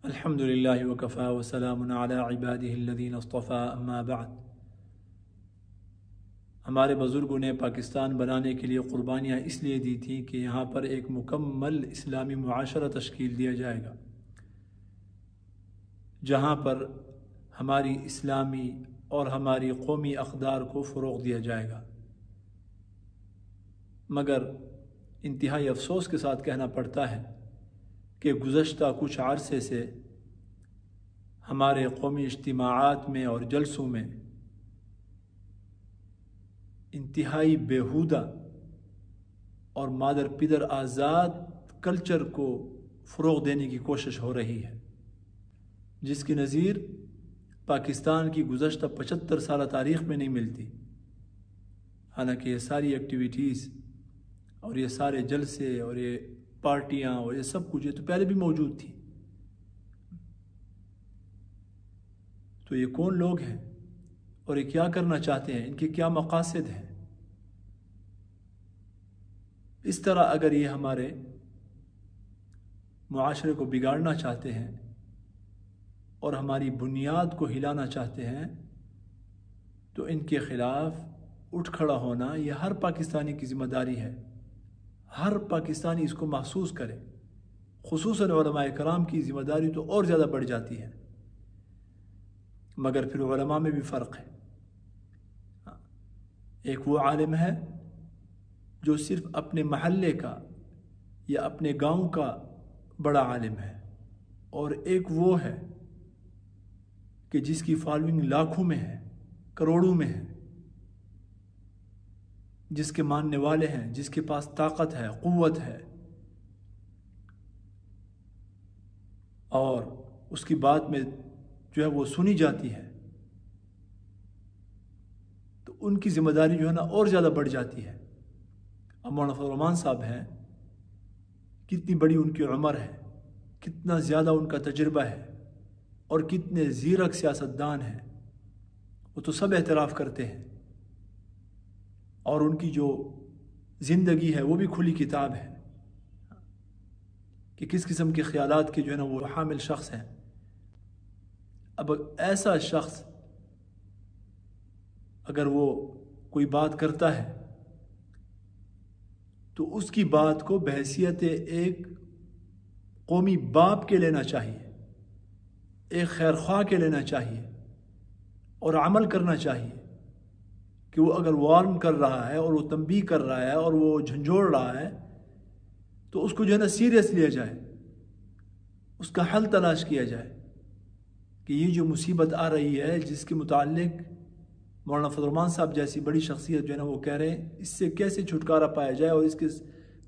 الحمدللہ وکفا وسلام علی عبادہ الذین اصطفیٰ اما بعد۔ ہمارے بزرگوں نے پاکستان بنانے کے لیے قربانیاں اس لیے دی تھیں کہ یہاں پر ایک مکمل اسلامی معاشرہ تشکیل دیا جائے گا، جہاں پر ہماری اسلامی اور ہماری قومی اقدار کو فروغ دیا جائے گا۔ مگر انتہائی افسوس کے ساتھ کہنا پڑتا ہے کہ گزشتہ کچھ عرصے سے ہمارے قومی اجتماعات میں اور جلسوں میں انتہائی بیہودہ اور مادر پدر آزاد کلچر کو فروغ دینے کی کوشش ہو رہی ہے، جس کی نظیر پاکستان کی گزشتہ 75 سالہ تاریخ میں نہیں ملتی۔ حالانکہ یہ ساری ایکٹیویٹیز اور یہ سارے جلسے اور یہ پارٹیاں اور یہ سب کچھ یہ تو پہلے بھی موجود تھی۔ تو یہ کون لوگ ہیں اور یہ کیا کرنا چاہتے ہیں، ان کے کیا مقاصد ہیں؟ اس طرح اگر یہ ہمارے معاشرے کو بگاڑنا چاہتے ہیں اور ہماری بنیاد کو ہلانا چاہتے ہیں تو ان کے خلاف اٹھ کھڑا ہونا یہ ہر پاکستانی کی ذمہ داری ہے۔ ہر پاکستانی اس کو محسوس کرے، خصوصاً علماء کرام کی ذمہ داری تو اور زیادہ بڑھ جاتی ہے۔ مگر پھر علماء میں بھی فرق ہے۔ ایک وہ عالم ہے جو صرف اپنے محلے کا یا اپنے گاؤں کا بڑا عالم ہے، اور ایک وہ ہے کہ جس کی فالوئنگ لاکھوں میں ہے، کروڑوں میں ہے، جس کے ماننے والے ہیں، جس کے پاس طاقت ہے، قوت ہے، اور اس کی بات میں جو ہے وہ سنی جاتی ہے، تو ان کی ذمہ داری جو ہے نا اور زیادہ بڑھ جاتی ہے۔ اب مولانا فضل الرحمان صاحب ہیں، کتنی بڑی ان کی عمر ہے، کتنا زیادہ ان کا تجربہ ہے، اور کتنے زیرک سیاستدان ہیں، وہ تو سب اعتراف کرتے ہیں، اور ان کی جو زندگی ہے وہ بھی کھلی کتاب ہے کہ کس قسم کے خیالات کے جو ہے نا وہ حامل شخص ہیں۔ اب ایسا شخص اگر وہ کوئی بات کرتا ہے تو اس کی بات کو بحیثیت ایک قومی باپ کے لینا چاہیے، ایک خیر خواہ کے لینا چاہیے، اور عمل کرنا چاہیے کہ وہ اگر وارن کر رہا ہے اور وہ تنبیہ کر رہا ہے اور وہ جھنجھوڑ رہا ہے تو اس کو جو ہے نا سیریس لیا جائے، اس کا حل تلاش کیا جائے کہ یہ جو مصیبت آ رہی ہے جس کے متعلق مولانا فضل الرحمان صاحب جیسی بڑی شخصیت جو ہے نا وہ کہہ رہے ہیں اس سے کیسے چھٹکارا پایا جائے اور اس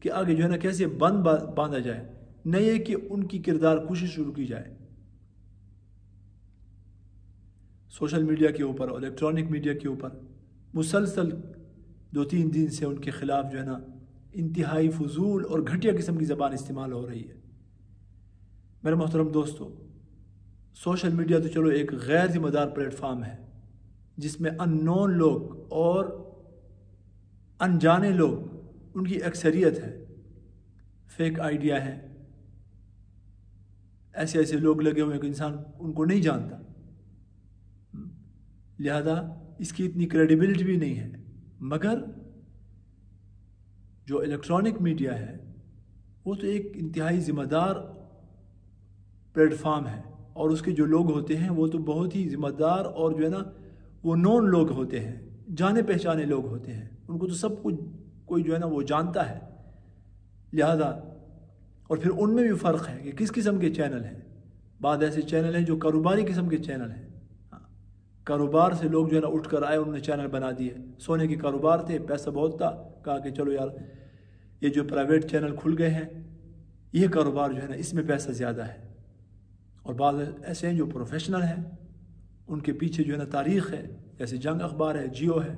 کے آگے جو ہے نا کیسے بند باندھا جائے، نہ یہ کہ ان کی کردار کشی شروع کی جائے۔ سوشل میڈیا کے اوپر اور الیکٹرانک میڈیا کے اوپر مسلسل 2-3 دن سے ان کے خلاف جو ہے نا انتہائی فضول اور گھٹیا قسم کی زبان استعمال ہو رہی ہے۔ میرے محترم دوستو، سوشل میڈیا تو چلو ایک غیر ذمہ دار پلیٹ فارم ہے جس میں ان نون لوگ اور انجانے لوگ ان کی اکثریت ہے، فیک آئیڈیا ہے، ایسے لوگ لگے ہوئے ہیں کہ انسان ان کو نہیں جانتا، لہذا اس کی اتنی کریڈیبلٹی بھی نہیں ہے۔ مگر جو الیکٹرانک میڈیا ہے وہ تو ایک انتہائی ذمہ دار پلیٹ فارم ہے، اور اس کے جو لوگ ہوتے ہیں وہ تو بہت ہی ذمہ دار اور جو ہے نا وہ نون لوگ ہوتے ہیں، جانے پہچانے لوگ ہوتے ہیں، ان کو تو سب کچھ کوئی جو ہے نا وہ جانتا ہے۔ لہذا اور پھر ان میں بھی فرق ہے کہ کس قسم کے چینل ہیں۔ بعض ایسے چینل ہیں جو کاروباری قسم کے چینل ہیں، کاروبار سے لوگ جو ہے نا اٹھ کر آئے، انہوں نے چینل بنا دیے، سونے کے کاروبار تھے، پیسہ بہت تھا، کہا کہ چلو یار یہ جو پرائیویٹ چینل کھل گئے ہیں یہ کاروبار جو ہے نا اس میں پیسہ زیادہ ہے۔ اور بعض ایسے ہیں جو پروفیشنل ہیں، ان کے پیچھے جو ہے نا تاریخ ہے، جیسے جنگ اخبار ہے، جیو ہے،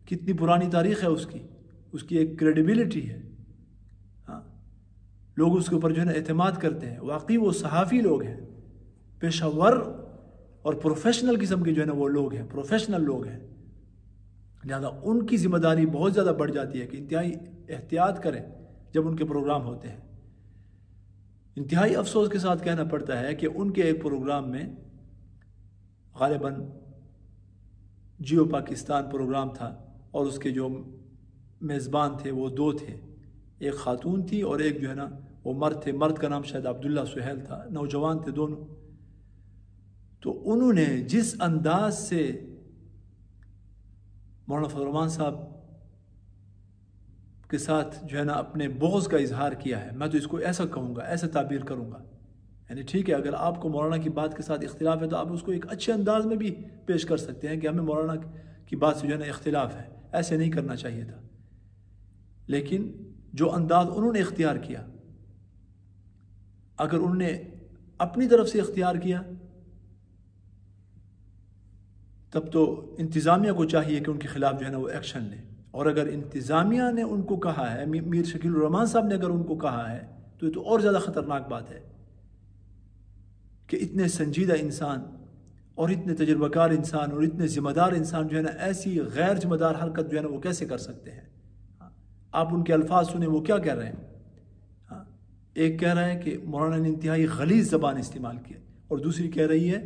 کتنی پرانی تاریخ ہے اس کی ایک کریڈیبلٹی ہے، لوگ اس کے اوپر جو ہے نا اعتماد کرتے ہیں۔ واقعی وہ صحافی لوگ ہیں، پیشہ ور اور پروفیشنل قسم کے جو ہے نا وہ لوگ ہیں، پروفیشنل لوگ ہیں، لہذا ان کی ذمہ داری بہت زیادہ بڑھ جاتی ہے کہ انتہائی احتیاط کریں جب ان کے پروگرام ہوتے ہیں۔ انتہائی افسوس کے ساتھ کہنا پڑتا ہے کہ ان کے ایک پروگرام میں، غالباً جیو پاکستان پروگرام تھا، اور اس کے جو میزبان تھے وہ دو تھے، ایک خاتون تھی اور ایک جو ہے نا وہ مرد تھے. مرد کا نام شاید عبداللہ سہیل تھا، نوجوان تھے دونوں. تو انہوں نے جس انداز سے مولانا فضل الرحمان صاحب کے ساتھ جو ہے نا اپنے بغض کا اظہار کیا ہے، میں تو اس کو ایسا کہوں گا، ایسا تعبیر کروں گا. یعنی ٹھیک ہے، اگر آپ کو مولانا کی بات کے ساتھ اختلاف ہے تو آپ اس کو ایک اچھے انداز میں بھی پیش کر سکتے ہیں کہ ہمیں مولانا کی بات سے جو ہے نا اختلاف ہے. ایسے نہیں کرنا چاہیے تھا. لیکن جو انداز انہوں نے اختیار کیا، اگر انہوں نے اپنی طرف سے اختیار کیا تب تو انتظامیہ کو چاہیے کہ ان کے خلاف جو ہے نا وہ ایکشن لے. اور اگر انتظامیہ نے ان کو کہا ہے، میر شکیل الرحمان صاحب نے اگر ان کو کہا ہے تو یہ تو اور زیادہ خطرناک بات ہے کہ اتنے سنجیدہ انسان اور اتنے تجربہ کار انسان اور اتنے ذمہ دار انسان جو ہے نا ایسی غیر ذمہ دار حرکت جو ہے نا وہ کیسے کر سکتے ہیں. آپ ان کے الفاظ سنیں، وہ کیا کہہ رہے ہیں. ایک کہہ رہا ہے کہ مولانا نے انتہائی غلیظ زبان استعمال کی، اور دوسری کہہ رہی ہے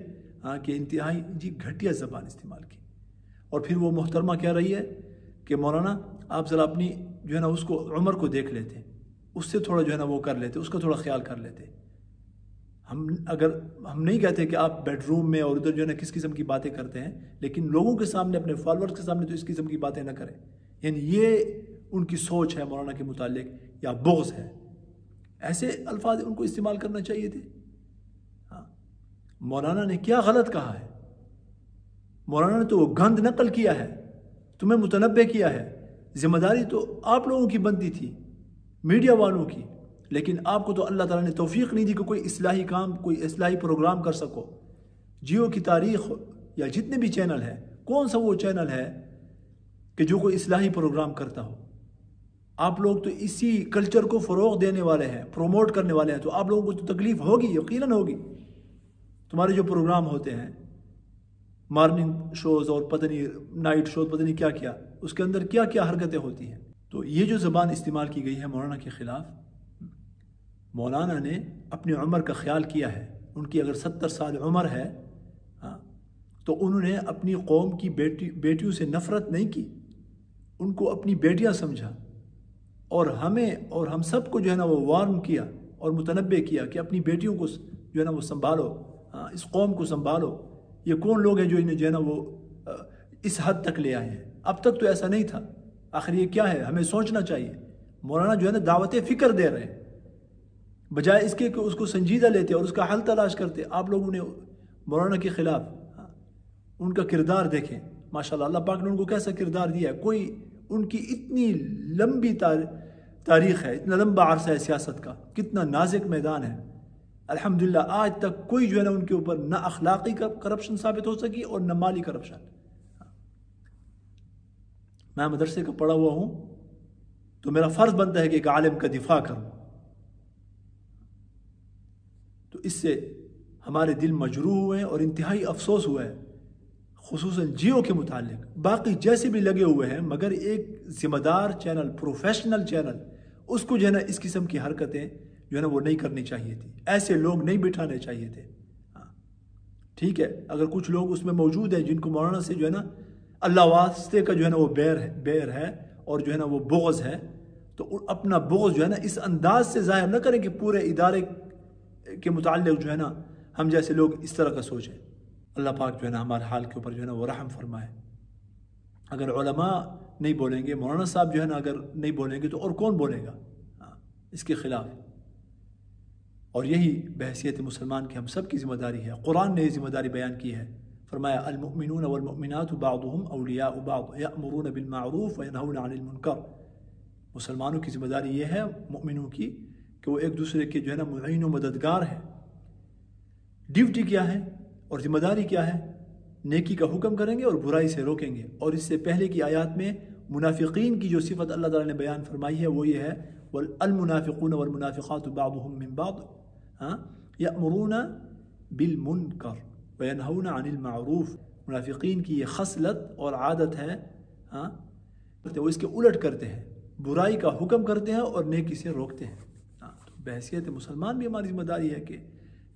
کہ انتہائی گھٹیا زبان استعمال کی. اور پھر وہ محترمہ کہہ رہی ہے کہ مولانا آپ ذرا اپنی جو ہے نا اس کو عمر کو دیکھ لیتے، اس سے تھوڑا جو ہے نا وہ کر لیتے، اس کا تھوڑا خیال کر لیتے. ہم نہیں کہتے کہ آپ بیڈ روم میں اور ادھر جو ہے نا کس قسم کی باتیں کرتے ہیں، لیکن لوگوں کے سامنے، اپنے فالورز کے سامنے تو اس قسم کی باتیں نہ کریں. یعنی یہ ان کی سوچ ہے مولانا کے متعلق، یا بغض ہے. ایسے الفاظ ان کو استعمال کرنا چاہیے تھے. مولانا نے کیا غلط کہا ہے؟ مولانا نے تو وہ گند نقل کیا ہے، تمہیں متنبع کیا ہے. ذمہ داری تو آپ لوگوں کی بنتی تھی، میڈیا والوں کی، لیکن آپ کو تو اللہ تعالیٰ نے توفیق نہیں دی کہ کوئی اصلاحی کام، کوئی اصلاحی پروگرام کر سکو. جیو کی تاریخ یا جتنے بھی چینل ہیں، کون سا وہ چینل ہے کہ جو کوئی اصلاحی پروگرام کرتا ہو؟ آپ لوگ تو اسی کلچر کو فروغ دینے والے ہیں، پروموٹ کرنے والے ہیں، تو آپ لوگوں کو تو تکلیف ہوگی، یقیناً ہوگی. تمہارے جو پروگرام ہوتے ہیں، مارننگ شوز اور پتہ نہیں نائٹ شوز، پتہ نہیں کیا کیا، اس کے اندر کیا کیا حرکتیں ہوتی ہیں. تو یہ جو زبان استعمال کی گئی ہے مولانا کے خلاف، مولانا نے اپنی عمر کا خیال کیا ہے. ان کی اگر 70 سال عمر ہے تو انہوں نے اپنی قوم کی بیٹیوں سے نفرت نہیں کی، ان کو اپنی بیٹیاں سمجھا، اور ہمیں اور ہم سب کو جو ہے نا وہ وارن کیا اور متنبع کیا کہ اپنی بیٹیوں کو جو ہے نا وہ سنبھالو، اس قوم کو سنبھالو. یہ کون لوگ ہیں جو انہیں جو ہے نا وہ اس حد تک لے آئے ہیں؟ اب تک تو ایسا نہیں تھا. آخر یہ کیا ہے؟ ہمیں سوچنا چاہیے. مولانا جو ہے نا دعوت فکر دے رہے ہیں، بجائے اس کے کہ اس کو سنجیدہ لیتے اور اس کا حل تلاش کرتے. آپ لوگوں نے مولانا کے خلاف ان کا کردار دیکھیں، ماشاءاللہ اللہ پاک نے ان کو کیسا کردار دیا ہے. کوئی ان کی اتنی لمبی تاریخ ہے، اتنا لمبا عرصہ ہے سیاست کا، کتنا نازک میدان ہے. الحمدللہ آج تک کوئی جو ہے نا ان کے اوپر نہ اخلاقی کرپشن ثابت ہو سکی اور نہ مالی کرپشن. میں مدرسے کا پڑھا ہوا ہوں تو میرا فرض بنتا ہے کہ ایک عالم کا دفاع کروں. تو اس سے ہمارے دل مجروح ہوئے ہیں اور انتہائی افسوس ہوا ہے، خصوصاً جیو کے متعلق. باقی جیسے بھی لگے ہوئے ہیں، مگر ایک ذمہ دار چینل، پروفیشنل چینل، اس کو جو ہے نا اس قسم کی حرکتیں جو ہے نا وہ نہیں کرنی چاہیے تھی. ایسے لوگ نہیں بٹھانے چاہیے تھے. ٹھیک ہے، اگر کچھ لوگ اس میں موجود ہیں جن کو مولانا سے جو ہے نا اللہ واسطے کا جو ہے نا وہ بیر ہے اور جو ہے نا وہ بغض ہے، تو اپنا بغض جو ہے نا اس انداز سے ظاہر نہ کریں کہ پورے ادارے کے متعلق جو ہے نا ہم جیسے لوگ اس طرح کا سوچیں. اللہ پاک جو ہے نا ہمارے حال کے اوپر جو ہے نا وہ رحم فرمائے. اگر علماء نہیں بولیں گے، مولانا صاحب جو ہے نا اگر نہیں بولیں گے تو اور کون بولے گا اس کے خلاف؟ اور یہی بحیثیت مسلمان کی ہم سب کی ذمہ داری ہے. قرآن نے یہ ذمہ داری بیان کی ہے، فرمایا المؤمنون والمؤمنات بعضهم اولیاء بعض یأمرون بالمعروف وینہون عن المنکر. مسلمانوں کی ذمہ داری یہ ہے، مؤمنوں کی، کہ وہ ایک دوسرے کے جو ہے نا معین و مددگار ہیں. ڈیوٹی کیا ہے اور ذمہ داری کیا ہے؟ نیکی کا حکم کریں گے اور برائی سے روکیں گے. اور اس سے پہلے کی آیات میں منافقین کی جو صفت اللہ تعالیٰ نے بیان فرمائی ہے وہ یہ ہے، والمنافقون والمنافقات بعضهم من بعض یأمرون بالمنکر وینہون عن المعروف. منافقین کی یہ خصلت اور عادت ہے، وہ اس کے الٹ کرتے ہیں، برائی کا حکم کرتے ہیں اور نیکی سے روکتے ہیں. بحیثیت مسلمان بھی ہماری ذمہ داری ہے کہ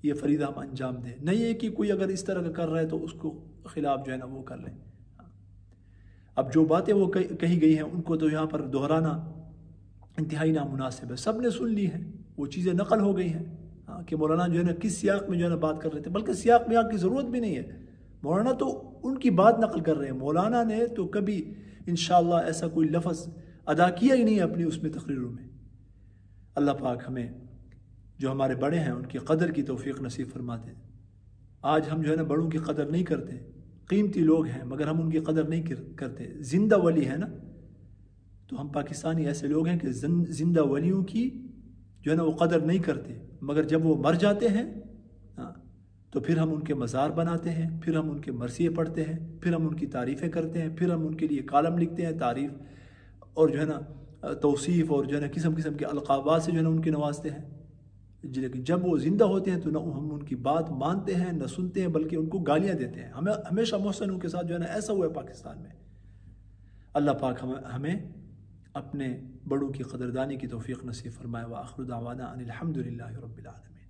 یہ فریضہ ہم انجام دیں، نہیں ہے کہ کوئی اگر اس طرح کا کر رہا ہے تو اس کو خلاف جو ہے نا وہ کر لیں۔ اب جو باتیں وہ کہی گئی ہیں ان کو تو یہاں پر دہرانا انتہائی نامناسب ہے، سب نے سن لی ہیں، وہ چیزیں نقل ہو گئی ہیں کہ مولانا جو ہے نا کس سیاق میں جو ہے نا بات کر رہے تھے، بلکہ سیاق میں کی ضرورت بھی نہیں ہے، مولانا تو ان کی بات نقل کر رہے ہیں، مولانا نے تو کبھی انشاءاللہ ایسا کوئی لفظ ادا کیا ہی نہیں ہے اپنی اس میں تقریروں میں۔ اللہ پاک ہمیں جو ہمارے بڑے ہیں ان کی قدر کی توفیق نصیب فرما دے۔ آج ہم جو ہے نا بڑوں کی قدر نہیں کرتے، قیمتی لوگ ہیں مگر ہم ان کی قدر نہیں کرتے، زندہ ولی ہے نا، تو ہم پاکستانی ایسے لوگ ہیں کہ زندہ ولیوں کی جو ہے نا وہ قدر نہیں کرتے، مگر جب وہ مر جاتے ہیں تو پھر ہم ان کے مزار بناتے ہیں، پھر ہم ان کے مرثیے پڑھتے ہیں، پھر ہم ان کی تعریفیں کرتے ہیں، پھر ہم ان کے لیے کالم لکھتے ہیں تعریف اور جو ہے نا توصیف اور جو ہے نا قسم قسم کے القابات سے جو ہے نا ان کے نوازتے ہیں، لیکن جب وہ زندہ ہوتے ہیں تو نہ ہم ان کی بات مانتے ہیں نہ سنتے ہیں، بلکہ ان کو گالیاں دیتے ہیں۔ ہمیشہ محسنوں کے ساتھ جو ہے نا ایسا ہوا ہے پاکستان میں۔ اللہ پاک ہمیں اپنے بڑوں کی قدردانی کی توفیق نصیب فرمائے۔ وآخر دعوانا ان الحمد للہ رب العالمین۔